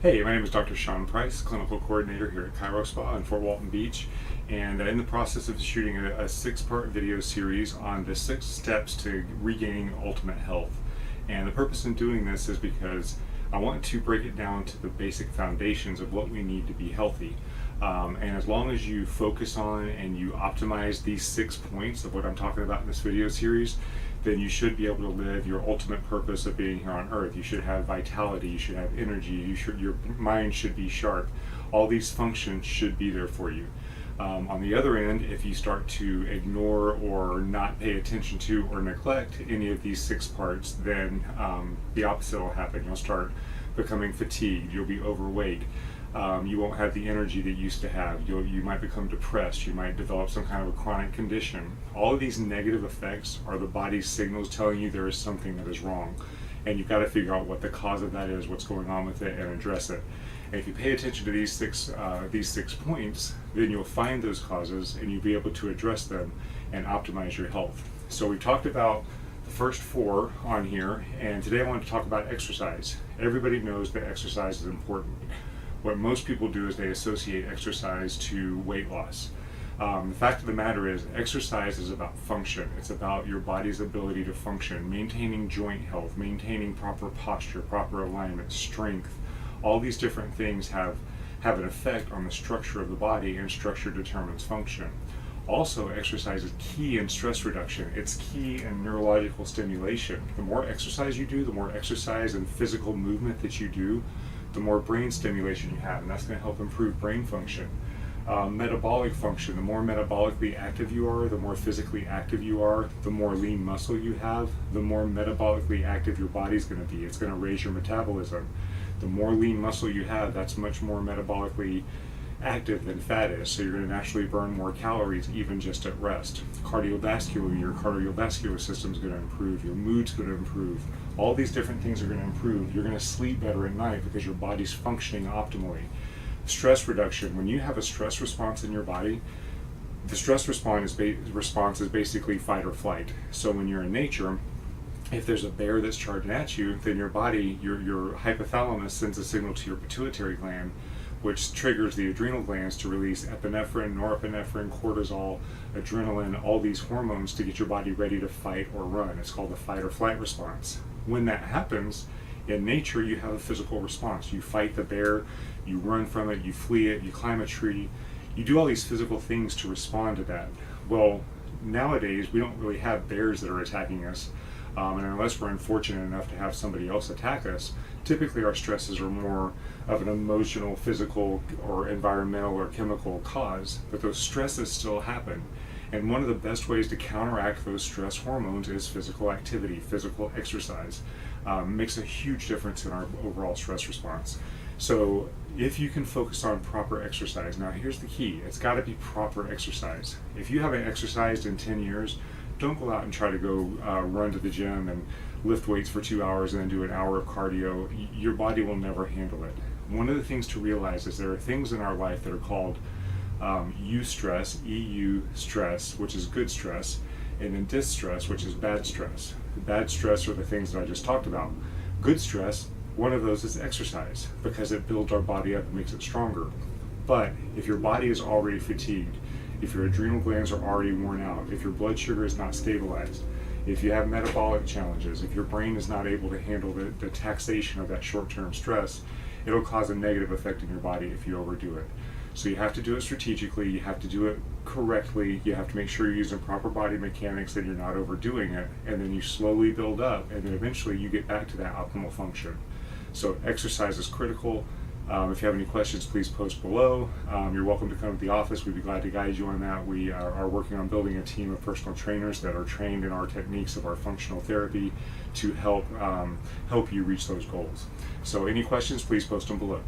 Hey, my name is Dr. Sean Price, Clinical Coordinator here at Cairo Spa in Fort Walton Beach, and in the process of shooting a six-part video series on the 6 steps to regaining ultimate health. And the purpose in doing this is because I want to break it down to the basic foundations of what we need to be healthy. And as long as you focus on and you optimize these 6 points of what I'm talking about in this video series, then you should be able to live your ultimate purpose of being here on earth. You should have vitality, you should have energy, your mind should be sharp. All these functions should be there for you. On the other end, if you start to ignore or not pay attention to or neglect any of these 6 parts, then the opposite will happen. You'll start becoming fatigued, you'll be overweight. You won't have the energy that you used to have. You might become depressed. You might develop some kind of a chronic condition. All of these negative effects are the body's signals telling you there is something that is wrong. And you've got to figure out what the cause of that is, what's going on with it, and address it. And if you pay attention to these six points, then you'll find those causes and you'll be able to address them and optimize your health. So we talked about the first 4 on here, and today I want to talk about exercise. Everybody knows that exercise is important. What most people do is they associate exercise to weight loss. The fact of the matter is, exercise is about function. It's about your body's ability to function, maintaining joint health, maintaining proper posture, proper alignment, strength. All these different things have an effect on the structure of the body, and structure determines function. Also, exercise is key in stress reduction. It's key in neurological stimulation. The more exercise you do, the more exercise and physical movement that you do, the more brain stimulation you have, and that's going to help improve brain function. Metabolic function, the more metabolically active you are, the more physically active you are, the more lean muscle you have, the more metabolically active your body's going to be. It's going to raise your metabolism. The more lean muscle you have, that's much more metabolically active than fat is, so you're going to naturally burn more calories even just at rest. Your cardiovascular system is going to improve, your mood's going to improve. All these different things are going to improve. You're going to sleep better at night because your body's functioning optimally. Stress reduction, when you have a stress response in your body, the stress response is basically fight or flight. So when you're in nature, if there's a bear that's charging at you, then your body, your hypothalamus sends a signal to your pituitary gland, which triggers the adrenal glands to release epinephrine, norepinephrine, cortisol, adrenaline, all these hormones to get your body ready to fight or run. It's called the fight or flight response. When that happens, in nature, you have a physical response. You fight the bear, you run from it, you flee it, you climb a tree. You do all these physical things to respond to that. Well, nowadays, we don't really have bears that are attacking us. And unless we're unfortunate enough to have somebody else attack us, typically our stresses are more of an emotional, physical, or environmental or chemical cause, but those stresses still happen. And one of the best ways to counteract those stress hormones is physical activity, physical exercise. Makes a huge difference in our overall stress response. So if you can focus on proper exercise, now here's the key, it's got to be proper exercise. If you haven't exercised in 10 years, don't go out and try to go run to the gym and lift weights for 2 hours and then do an hour of cardio. Your body will never handle it. One of the things to realize is there are things in our life that are called eustress, EU stress, which is good stress, and then distress, which is bad stress. Bad stress are the things that I just talked about. Good stress, one of those is exercise, because it builds our body up and makes it stronger. But if your body is already fatigued, if your adrenal glands are already worn out, if your blood sugar is not stabilized, if you have metabolic challenges, if your brain is not able to handle the taxation of that short-term stress, it'll cause a negative effect in your body if you overdo it. So you have to do it strategically, you have to do it correctly, you have to make sure you're using proper body mechanics and you're not overdoing it, and then you slowly build up, and then eventually you get back to that optimal function. So exercise is critical. If you have any questions, please post below. You're welcome to come to the office. We'd be glad to guide you on that. We are working on building a team of personal trainers that are trained in our techniques of our functional therapy to help you reach those goals. So any questions, please post them below.